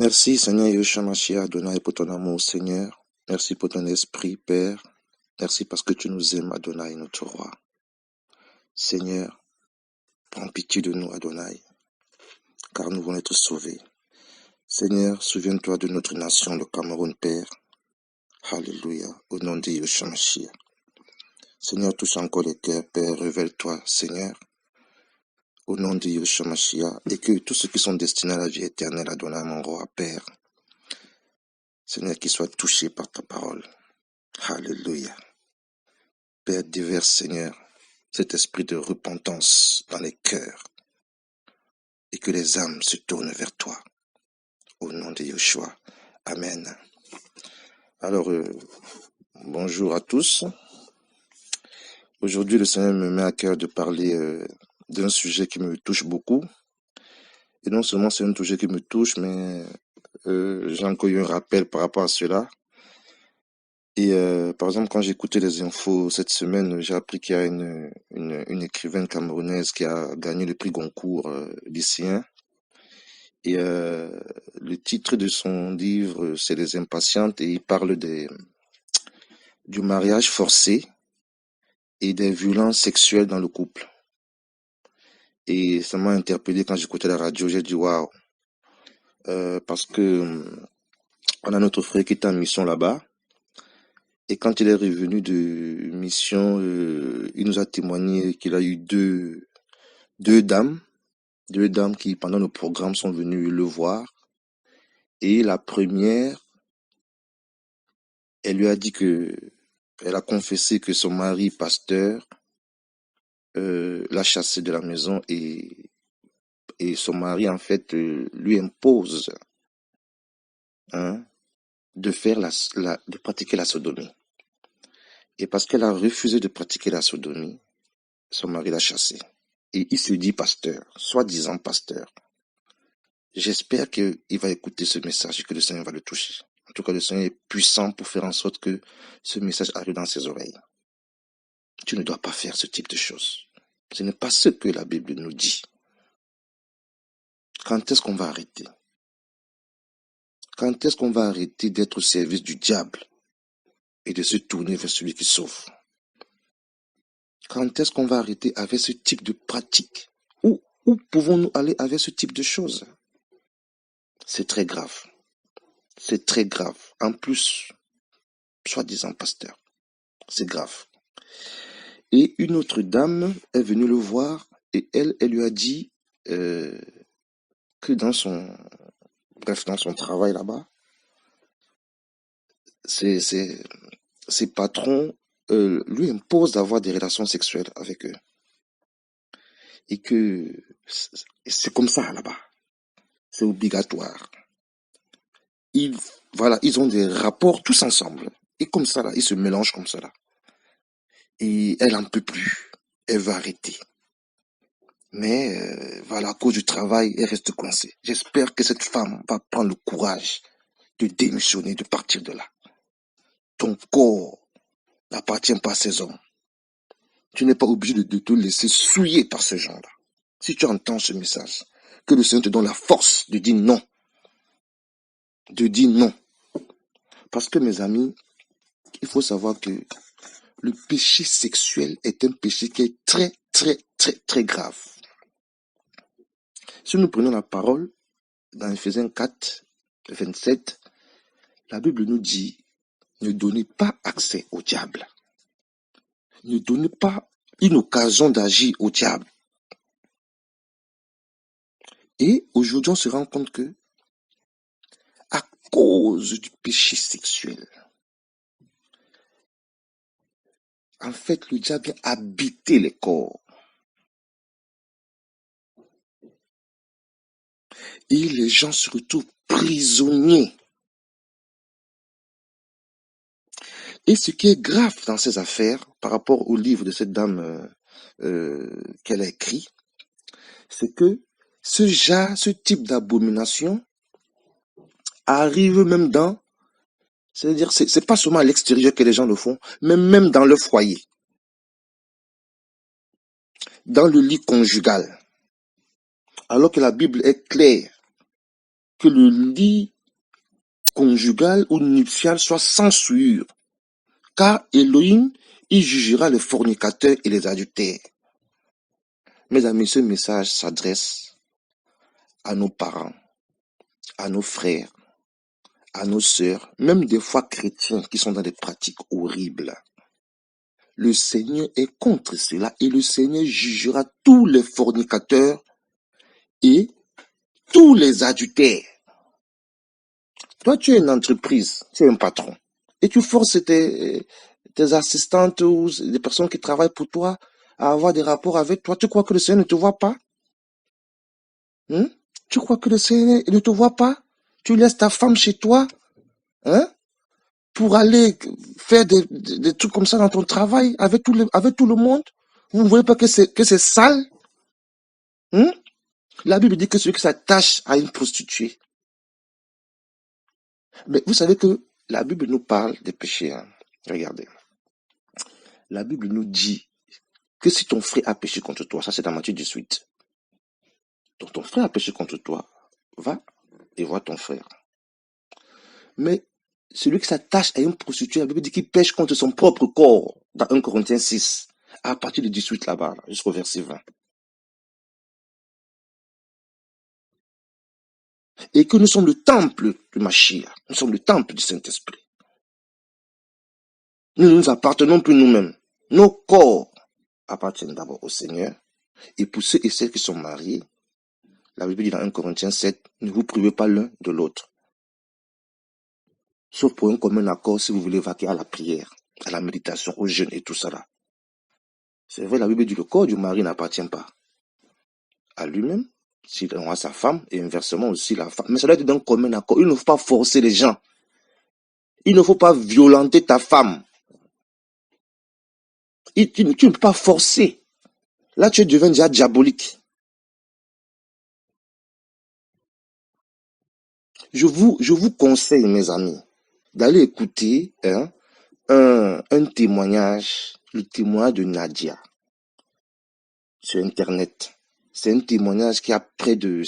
Merci Seigneur Yeshua Mashiach Adonai pour ton amour Seigneur. Merci pour ton esprit Père. Merci parce que tu nous aimes Adonai notre roi. Seigneur, prends pitié de nous Adonai, car nous voulons être sauvés. Seigneur, souviens-toi de notre nation, le Cameroun Père. Alléluia, au nom de Yeshua Mashiach. Seigneur, touche encore les cœurs Père, révèle-toi Seigneur, au nom de Yeshua Mashiach, et que tous ceux qui sont destinés à la vie éternelle Adonai mon roi Père, Seigneur, qu'ils soient touchés par ta parole. Alléluia. Père, déverse, Seigneur, cet esprit de repentance dans les cœurs et que les âmes se tournent vers toi. Au nom de Yeshua. Amen. Alors, bonjour à tous. Aujourd'hui, le Seigneur me met à cœur de parler d'un sujet qui me touche beaucoup. Et non seulement c'est un sujet qui me touche, mais j'ai encore eu un rappel par rapport à cela. Et par exemple, quand j'ai écouté les infos cette semaine, j'ai appris qu'il y a une écrivaine camerounaise qui a gagné le prix Goncourt lycéen. Et le titre de son livre, c'est Les Impatientes, et il parle du mariage forcé et des violences sexuelles dans le couple. Et ça m'a interpellé quand j'écoutais la radio, j'ai dit waouh, parce que on a notre frère qui est en mission là-bas. Et quand il est revenu de mission, il nous a témoigné qu'il a eu deux dames qui, pendant le programme, sont venues le voir. Et la première, elle lui a dit elle a confessé que son mari, pasteur, l'a chassée de la maison et son mari, en fait, lui impose de faire de pratiquer la sodomie. Et parce qu'elle a refusé de pratiquer la sodomie, son mari l'a chassée. Et il se dit pasteur, soi-disant pasteur. J'espère qu'il va écouter ce message et que le Seigneur va le toucher. En tout cas, le Seigneur est puissant pour faire en sorte que ce message arrive dans ses oreilles. Tu ne dois pas faire ce type de choses. Ce n'est pas ce que la Bible nous dit. Quand est-ce qu'on va arrêter? Quand est-ce qu'on va arrêter d'être au service du diable et de se tourner vers celui qui sauve? Quand est-ce qu'on va arrêter avec ce type de pratique? Où pouvons-nous aller avec ce type de choses? C'est très grave. C'est très grave. En plus, soi-disant pasteur, c'est grave. Et une autre dame est venue le voir et elle lui a dit que dans son travail là-bas, ses patrons lui imposent d'avoir des relations sexuelles avec eux. Et que c'est comme ça là-bas. C'est obligatoire. Ils ont des rapports tous ensemble. Et comme ça là, ils se mélangent comme ça là. Et elle en peut plus. Elle va arrêter. Mais à cause du travail, elle reste coincée. J'espère que cette femme va prendre le courage de démissionner, de partir de là. Ton corps n'appartient pas à ces hommes. Tu n'es pas obligé de te laisser souiller par ces gens-là. Si tu entends ce message, que le Seigneur te donne la force de dire non. De dire non. Parce que mes amis, il faut savoir que le péché sexuel est un péché qui est très, très, très, très grave. Si nous prenons la parole, dans Ephésiens 4, 27, la Bible nous dit, ne donnez pas accès au diable. Ne donnez pas une occasion d'agir au diable. Et aujourd'hui, on se rend compte que, à cause du péché sexuel, en fait, le diable vient habiter les corps. Et les gens se retrouvent prisonniers. Et ce qui est grave dans ces affaires, par rapport au livre de cette dame qu'elle a écrit, c'est que ce type d'abomination arrive même dans, c'est-à-dire, c'est pas seulement à l'extérieur que les gens le font, mais même dans le foyer, dans le lit conjugal. Alors que la Bible est claire que le lit conjugal ou nuptial soit sans souillure, car Elohim, il jugera les fornicateurs et les adultères. Mes amis, ce message s'adresse à nos parents, à nos frères, à nos sœurs, même des fois chrétiens qui sont dans des pratiques horribles. Le Seigneur est contre cela et le Seigneur jugera tous les fornicateurs et tous les adultères. Toi, tu es une entreprise, tu es un patron et tu forces tes assistantes ou des personnes qui travaillent pour toi à avoir des rapports avec toi. Tu crois que le Seigneur ne te voit pas? Tu crois que le Seigneur ne te voit pas? Tu laisses ta femme chez toi pour aller faire des trucs comme ça dans ton travail avec tout le monde? Vous ne voyez pas que c'est sale? La Bible dit que celui qui s'attache à une prostituée. Mais vous savez que la Bible nous parle des péchés. Regardez. La Bible nous dit que si ton frère a péché contre toi, ça c'est dans Matthieu 18. Donc ton frère a péché contre toi, va et vois ton frère. Mais celui qui s'attache à une prostituée, la Bible dit qu'il pêche contre son propre corps, dans 1 Corinthiens 6, à partir du 18 là-bas, jusqu'au verset 20. Et que nous sommes le temple de Mashiach, nous sommes le temple du Saint-Esprit. Nous ne nous appartenons plus nous-mêmes. Nos corps appartiennent d'abord au Seigneur. Et pour ceux et celles qui sont mariés, la Bible dit dans 1 Corinthiens 7, ne vous privez pas l'un de l'autre. Sauf pour un commun accord si vous voulez vaquer à la prière, à la méditation, au jeûne et tout ça là. C'est vrai, la Bible dit que le corps du mari n'appartient pas à lui-même, s'il a sa femme, et inversement aussi la femme. Mais ça doit être d'un commun accord. Il ne faut pas forcer les gens. Il ne faut pas violenter ta femme. Tu ne peux pas forcer. Là, tu deviens déjà diabolique. Je vous conseille, mes amis, d'aller écouter un témoignage, le témoignage de Nadia sur Internet. C'est un témoignage qui a près de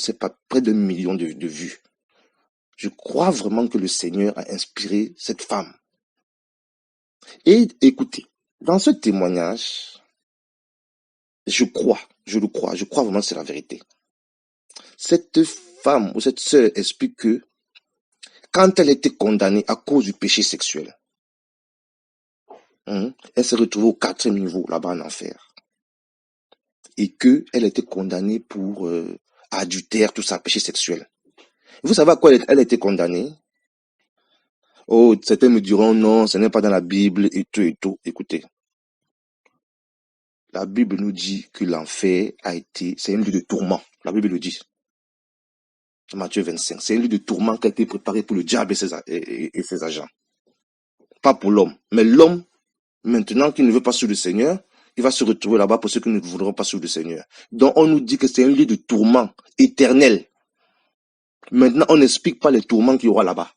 1 million de vues. Je crois vraiment que le Seigneur a inspiré cette femme. Et écoutez, dans ce témoignage, je crois vraiment que c'est la vérité. Cette femme ou cette sœur explique que quand elle était condamnée à cause du péché sexuel, elle s'est retrouvée au 4e niveau là-bas en enfer. Et qu'elle était condamnée pour adultère, tout ça, péché sexuel. Vous savez à quoi elle a été condamnée? Oh, certains me diront non, ce n'est pas dans la Bible et tout et tout. Écoutez, la Bible nous dit que l'enfer c'est un lieu de tourment. La Bible le dit. Matthieu 25, c'est un lieu de tourment qui a été préparé pour le diable et ses agents. Pas pour l'homme. Mais l'homme, maintenant qu'il ne veut pas suivre le Seigneur, il va se retrouver là-bas pour ceux qui ne voudront pas suivre le Seigneur. Donc on nous dit que c'est un lieu de tourment éternel. Maintenant, on n'explique pas les tourments qu'il y aura là-bas.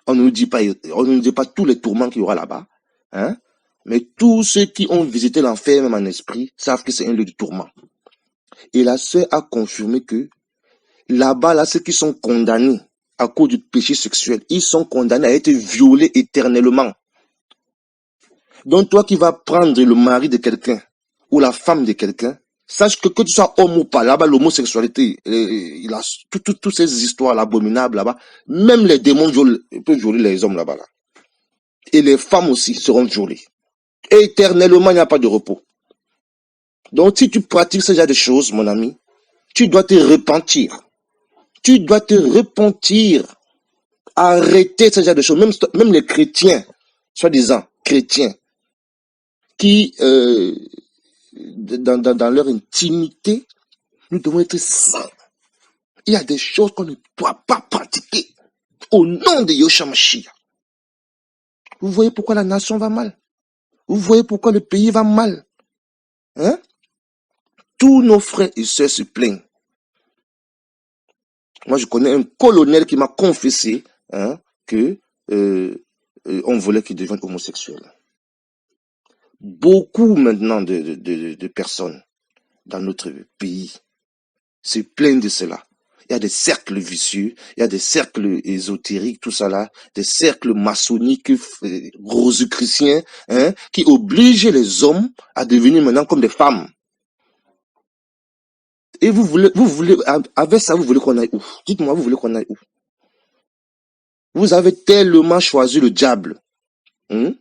On ne nous dit pas tous les tourments qu'il y aura là-bas. Mais tous ceux qui ont visité l'enfer, même en esprit, savent que c'est un lieu de tourment. Et la sœur a confirmé que là-bas, ceux qui sont condamnés à cause du péché sexuel, ils sont condamnés à être violés éternellement. Donc toi qui vas prendre le mari de quelqu'un ou la femme de quelqu'un, sache que tu sois homme ou pas, là-bas l'homosexualité, il a toutes ces histoires abominables là-bas, même les démons peuvent violer les hommes là-bas. Là. Et les femmes aussi seront violées. Éternellement, il n'y a pas de repos. Donc si tu pratiques ce genre de choses, mon ami, tu dois te repentir. Tu dois te repentir. Arrêter ce genre de choses. Même les chrétiens, soi-disant chrétiens, qui, dans leur intimité, nous devons être saints. Il y a des choses qu'on ne doit pas pratiquer au nom de Yeshua Mashiach. Vous voyez pourquoi la nation va mal? Vous voyez pourquoi le pays va mal? Tous nos frères et sœurs se plaignent. Moi, je connais un colonel qui m'a confessé que on voulait qu'il devienne homosexuel. Beaucoup maintenant de personnes dans notre pays se plaignent de cela. Il y a des cercles vicieux, il y a des cercles ésotériques, tout ça là, des cercles maçonniques, rosicruciens, hein, qui obligent les hommes à devenir maintenant comme des femmes. Et vous voulez, avec ça, vous voulez qu'on aille où? Dites-moi, vous voulez qu'on aille où? Vous avez tellement choisi le diable. Hein?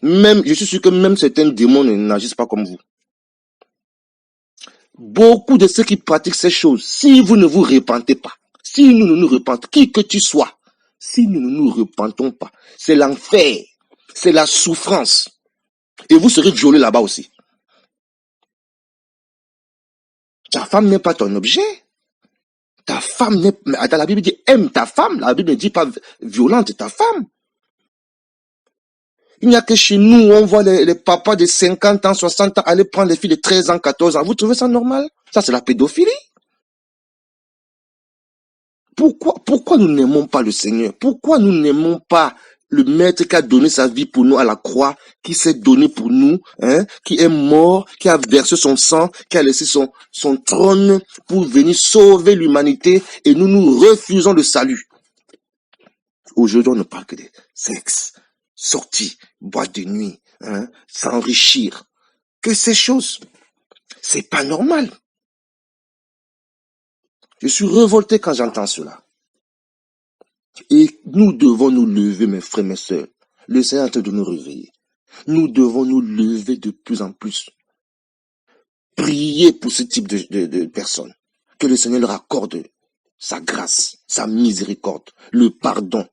Même, je suis sûr que même certains démons n'agissent pas comme vous. Beaucoup de ceux qui pratiquent ces choses, si vous ne vous repentez pas, si nous ne nous repentons, qui que tu sois, si nous ne nous repentons pas, c'est l'enfer, c'est la souffrance. Et vous serez violés là-bas aussi. Ta femme n'est pas ton objet. Ta femme n'est pas... La Bible dit aime ta femme. La Bible ne dit pas violente ta femme. Il n'y a que chez nous, on voit les papas de 50 ans, 60 ans aller prendre les filles de 13 ans, 14 ans. Vous trouvez ça normal? Ça, c'est la pédophilie. Pourquoi nous n'aimons pas le Seigneur? Pourquoi nous n'aimons pas le Maître qui a donné sa vie pour nous à la croix, qui s'est donné pour nous, hein, qui est mort, qui a versé son sang, qui a laissé son trône pour venir sauver l'humanité, et nous refusons le salut. Aujourd'hui, on ne parle que de sexe, sortie, boîte de nuit, hein, s'enrichir. Que ces choses, c'est pas normal. Je suis révolté quand j'entends cela. Et nous devons nous lever, mes frères, mes sœurs. Le Seigneur est en train de nous réveiller. Nous devons nous lever de plus en plus. Prier pour ce type de personnes. Que le Seigneur leur accorde sa grâce, sa miséricorde, le pardon.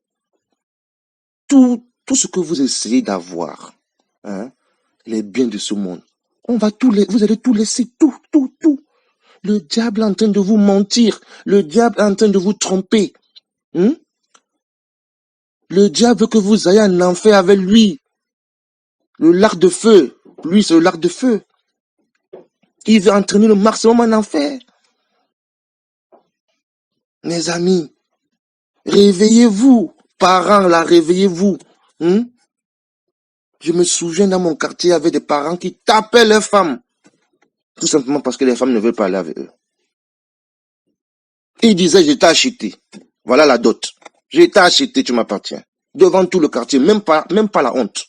Tout ce que vous essayez d'avoir, hein, les biens de ce monde, vous allez tout laisser, tout. Le diable est en train de vous mentir. Le diable est en train de vous tromper. Hein? Le diable veut que vous ayez un enfer avec lui. Le lac de feu. Lui, c'est le lac de feu. Il veut entraîner le maximum en enfer. Mes amis, réveillez-vous. Parents, là, réveillez-vous. Hein? Je me souviens dans mon quartier, il y avait des parents qui tapaient leurs femmes. Tout simplement parce que les femmes ne veulent pas aller avec eux. Ils disaient, je t'ai acheté. Voilà la dot. Je t'ai acheté, tu m'appartiens. Devant tout le quartier, même pas la honte.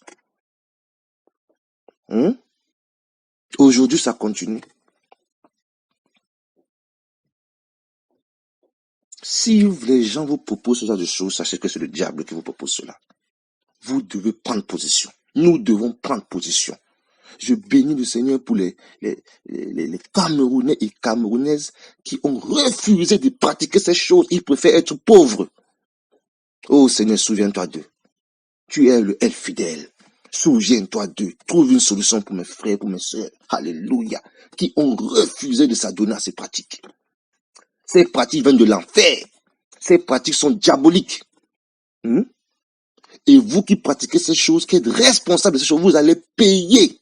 Hein? Aujourd'hui, ça continue. Si les gens vous proposent ce genre de choses, sachez que c'est le diable qui vous propose cela. Vous devez prendre position. Nous devons prendre position. Je bénis le Seigneur pour les Camerounais et Camerounaises qui ont refusé de pratiquer ces choses. Ils préfèrent être pauvres. Oh Seigneur, souviens-toi d'eux. Tu es le El fidèle. Souviens-toi d'eux. Trouve une solution pour mes frères, pour mes sœurs. Alléluia. Qui ont refusé de s'adonner à ces pratiques. Ces pratiques viennent de l'enfer. Ces pratiques sont diaboliques. Et vous qui pratiquez ces choses, qui êtes responsable de ces choses, vous allez payer.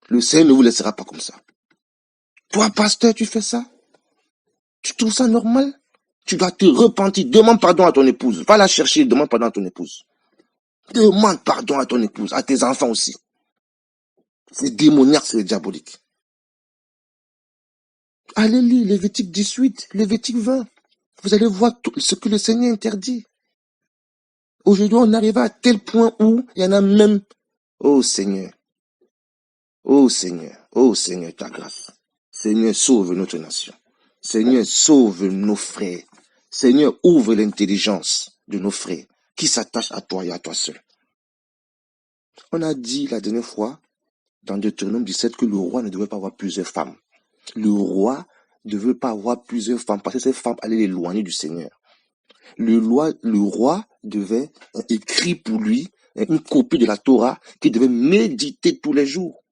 Le Seigneur ne vous laissera pas comme ça. Toi, pasteur, tu fais ça? Tu trouves ça normal? Tu dois te repentir. Demande pardon à ton épouse. Va la chercher, demande pardon à ton épouse. Demande pardon à ton épouse, à tes enfants aussi. C'est démoniaque, c'est diabolique. Allez lire Lévitique 18, Lévitique 20. Vous allez voir tout ce que le Seigneur interdit. Aujourd'hui, on arrive à tel point où il y en a même... Oh Seigneur, ta grâce. Seigneur, sauve notre nation. Seigneur, sauve nos frères. Seigneur, ouvre l'intelligence de nos frères qui s'attachent à toi et à toi seul. On a dit la dernière fois, dans Deutéronome 17, que le roi ne devait pas avoir plusieurs femmes. Le roi ne devait pas avoir plusieurs femmes parce que ces femmes allaient l'éloigner du Seigneur. Le roi devait écrire pour lui une copie de la Torah qu'il devait méditer tous les jours.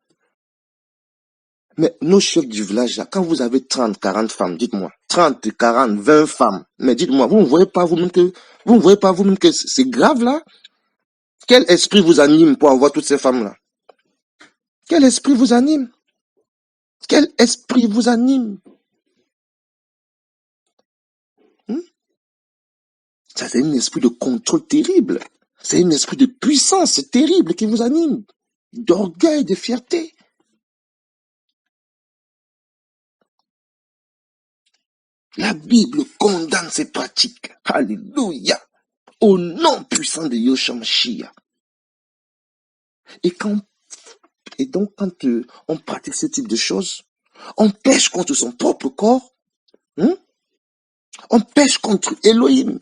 Mais nos chefs du village, là, quand vous avez 30, 40 femmes, dites-moi, 30, 40, 20 femmes, mais dites-moi, vous ne voyez pas vous-même que c'est grave là? Quel esprit vous anime pour avoir toutes ces femmes-là? Quel esprit vous anime? Quel esprit vous anime? Ça, c'est un esprit de contrôle terrible. C'est un esprit de puissance terrible qui vous anime. D'orgueil, de fierté. La Bible condamne ces pratiques. Alléluia. Au nom puissant de Yeshua Mashiach. Et donc, quand on pratique ce type de choses, on pêche contre son propre corps. On pêche contre Elohim.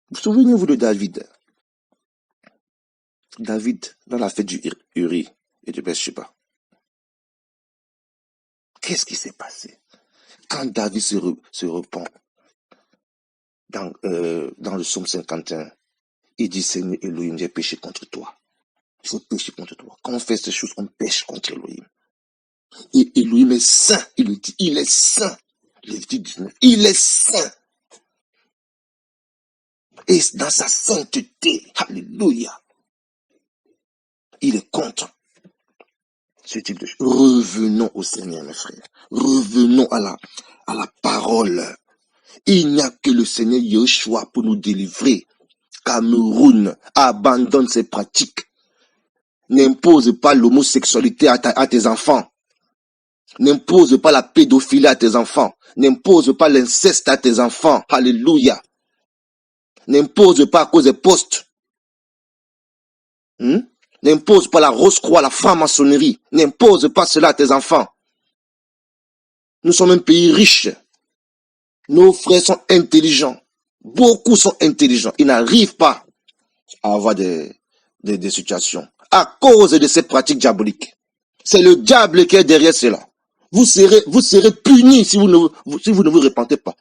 Vous souvenez-vous de David? David, dans la fête du Uri et de Bathsheba. Qu'est-ce qui s'est passé? Quand David se repent dans le psaume 51, il dit, Seigneur Elohim, j'ai péché contre toi. J'ai péché contre toi. Quand on fait ces choses, on pêche contre Elohim. Et Elohim est saint. Il le dit, il est saint. Lévitique 19, il est saint. Et dans sa sainteté, alléluia, il est contre ce type de choses. Revenons au Seigneur, mes frères. Revenons à la parole. Il n'y a que le Seigneur Yeshua pour nous délivrer. Cameroun, abandonne ses pratiques. N'impose pas l'homosexualité à tes enfants. N'impose pas la pédophilie à tes enfants. N'impose pas l'inceste à tes enfants. Alléluia. N'impose pas à cause des postes. N'impose pas la rose-croix, la franc-maçonnerie. N'impose pas cela à tes enfants. Nous sommes un pays riche. Nos frères sont intelligents. Beaucoup sont intelligents. Ils n'arrivent pas à avoir des situations à cause de ces pratiques diaboliques. C'est le diable qui est derrière cela. Vous serez punis si vous ne vous repentez pas.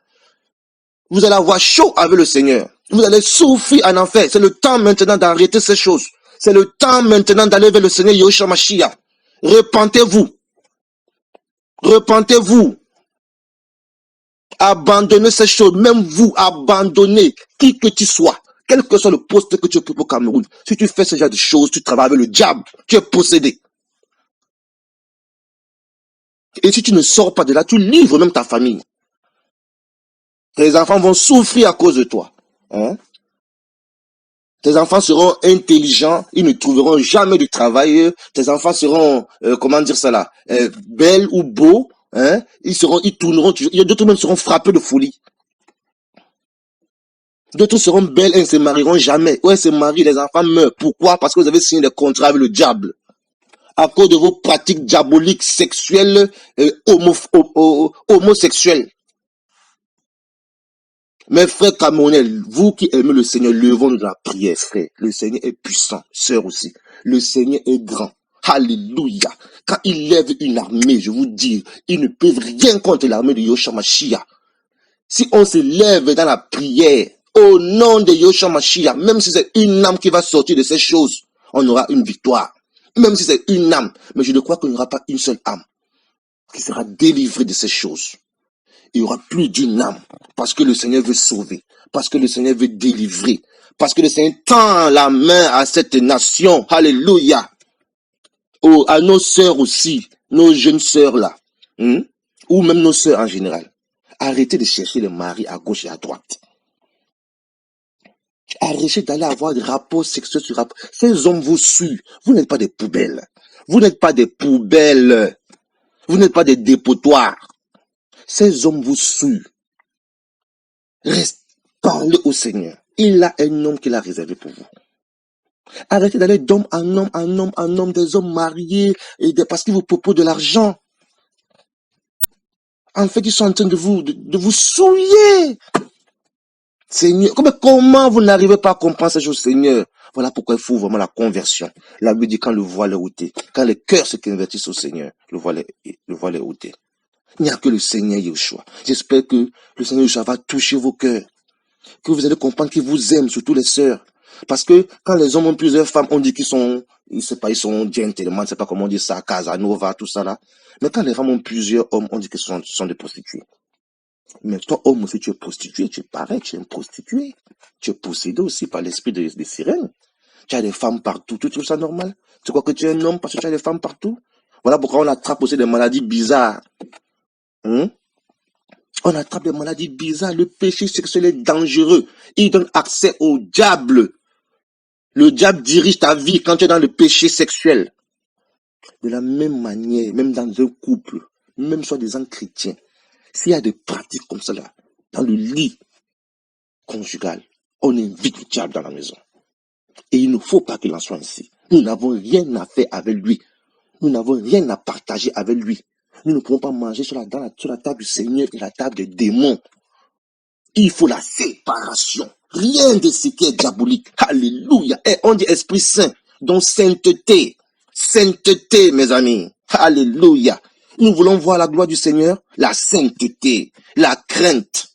Vous allez avoir chaud avec le Seigneur. Vous allez souffrir en enfer. C'est le temps maintenant d'arrêter ces choses. C'est le temps maintenant d'aller vers le Seigneur Yeshua Mashiach. Repentez-vous. Repentez-vous. Abandonnez ces choses. Même vous, abandonnez qui que tu sois. Quel que soit le poste que tu occupes au Cameroun. Si tu fais ce genre de choses, tu travailles avec le diable. Tu es possédé. Et si tu ne sors pas de là, tu livres même ta famille. Tes enfants vont souffrir à cause de toi. Tes enfants seront intelligents, ils ne trouveront jamais de travail. Tes enfants seront, belles ou beaux. Ils tourneront, d'autres même seront frappés de folie. D'autres seront belles et ne se marieront jamais. Ou elles se marient, les enfants meurent. Pourquoi? Parce que vous avez signé des contrats avec le diable. À cause de vos pratiques diaboliques, sexuelles, homosexuelles. Mes frères camerounais, vous qui aimez le Seigneur, levons-nous dans la prière, frère. Le Seigneur est puissant, sœur aussi. Le Seigneur est grand. Alléluia. Quand il lève une armée, je vous dis, ils ne peuvent rien contre l'armée de Yeshua Mashiach. Si on se lève dans la prière, au nom de Yeshua Mashiach, même si c'est une âme qui va sortir de ces choses, on aura une victoire. Même si c'est une âme. Mais je ne crois qu'il n'y aura pas une seule âme qui sera délivrée de ces choses. Il y aura plus d'une âme. Parce que le Seigneur veut sauver. Parce que le Seigneur veut délivrer. Parce que le Seigneur tend la main à cette nation. Alléluia. Oh, à nos sœurs aussi. Nos jeunes sœurs là. Ou même nos sœurs en général. Arrêtez de chercher les maris à gauche et à droite. Arrêtez d'aller avoir des rapports sexuels sur rapport. Ces hommes vous suent. Vous n'êtes pas des poubelles. Vous n'êtes pas des poubelles. Vous n'êtes pas des dépotoirs. Ces hommes vous suent. Reste, parlez au Seigneur. Il a un homme qu'il a réservé pour vous. Arrêtez d'aller d'homme en homme, en homme, en homme, des hommes mariés, parce qu'ils vous proposent de l'argent. En fait, ils sont en train de vous souiller. Seigneur, comment vous n'arrivez pas à comprendre ces choses, Seigneur? Voilà pourquoi il faut vraiment la conversion. La Bible dit quand le voile est ôté, quand les cœurs se convertissent au Seigneur, le voile est ôté. Il n'y a que le Seigneur Yeshua. J'espère que le Seigneur Yeshua va toucher vos cœurs. Que vous allez comprendre qu'il vous aime, surtout les sœurs. Parce que quand les hommes ont plusieurs femmes, on dit qu'ils sont, ils sont gentlemen, je ne sais pas comment on dit ça, Casanova, tout ça là. Mais quand les femmes ont plusieurs hommes, on dit que ce sont des prostituées. Mais toi, homme aussi, tu es prostitué, tu es pareil, tu es une prostituée. Tu es possédé aussi par l'esprit des sirènes. Tu as des femmes partout, tu trouves ça normal? Tu crois que tu es un homme parce que tu as des femmes partout? Voilà pourquoi on attrape aussi des maladies bizarres. On attrape des maladies bizarres. Le péché sexuel est dangereux. Il donne accès au diable. Le diable dirige ta vie quand tu es dans le péché sexuel. De la même manière, même dans un couple, même soi-disant chrétien, S'il y a des pratiques comme ça là, dans le lit conjugal, on invite le diable dans la maison. Et il ne faut pas qu'il en soit ainsi. Nous n'avons rien à faire avec lui. Nous n'avons rien à partager avec lui. Nous ne pouvons pas manger sur la table du Seigneur et la table des démons. Il faut la séparation. Rien de ce qui est diabolique. Alléluia. Et on dit Esprit Saint, donc sainteté. Sainteté, mes amis. Alléluia. Nous voulons voir la gloire du Seigneur, la sainteté, la crainte.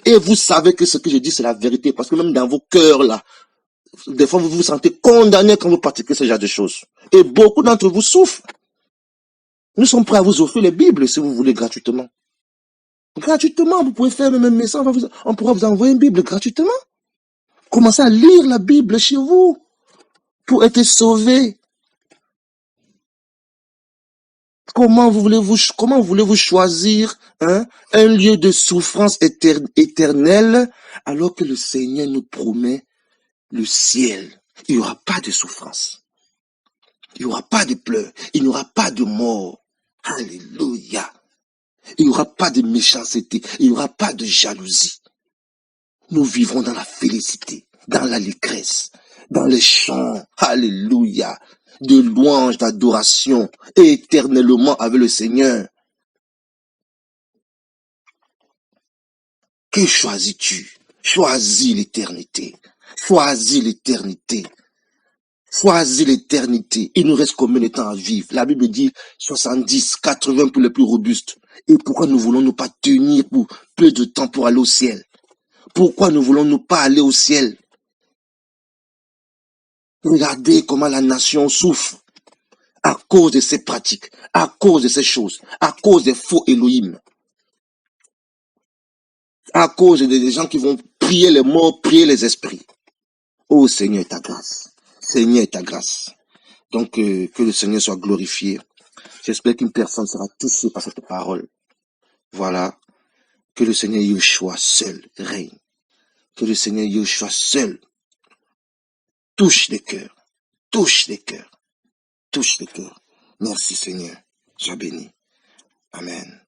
Et vous savez que ce que je dis, c'est la vérité. Parce que même dans vos cœurs, là, des fois, vous vous sentez condamné quand vous pratiquez ce genre de choses. Et beaucoup d'entre vous souffrent. Nous sommes prêts à vous offrir les Bibles, si vous voulez, gratuitement. Gratuitement, vous pouvez faire le même message. On pourra vous envoyer une Bible gratuitement. Commencez à lire la Bible chez vous pour être sauvé. Comment voulez-vous choisir un lieu de souffrance éternelle alors que le Seigneur nous promet le ciel? Il n'y aura pas de souffrance. Il n'y aura pas de pleurs. Il n'y aura pas de mort. Alléluia. Il n'y aura pas de méchanceté. Il n'y aura pas de jalousie. Nous vivrons dans la félicité, dans l'allégresse, dans les chants. Alléluia. De louanges, d'adoration, éternellement avec le Seigneur. Que choisis-tu? Choisis l'éternité. Choisis l'éternité. Choisis l'éternité. Il nous reste combien de temps à vivre? La Bible dit 70, 80 pour les plus robustes. Et pourquoi nous voulons nous pas tenir pour peu de temps pour aller au ciel? Pourquoi ne voulons-nous pas aller au ciel? Regardez comment la nation souffre à cause de ces pratiques, à cause de ces choses, à cause des faux Elohim, à cause des gens qui vont prier les morts, prier les esprits. Oh Seigneur, ta grâce. Seigneur, ta grâce. Donc, que le Seigneur soit glorifié. J'espère qu'une personne sera touchée par cette parole. Voilà. Que le Seigneur Yeshua seul règne. Que le Seigneur Yeshua seul touche les cœurs. Touche les cœurs. Touche les cœurs. Merci Seigneur. Sois béni. Amen.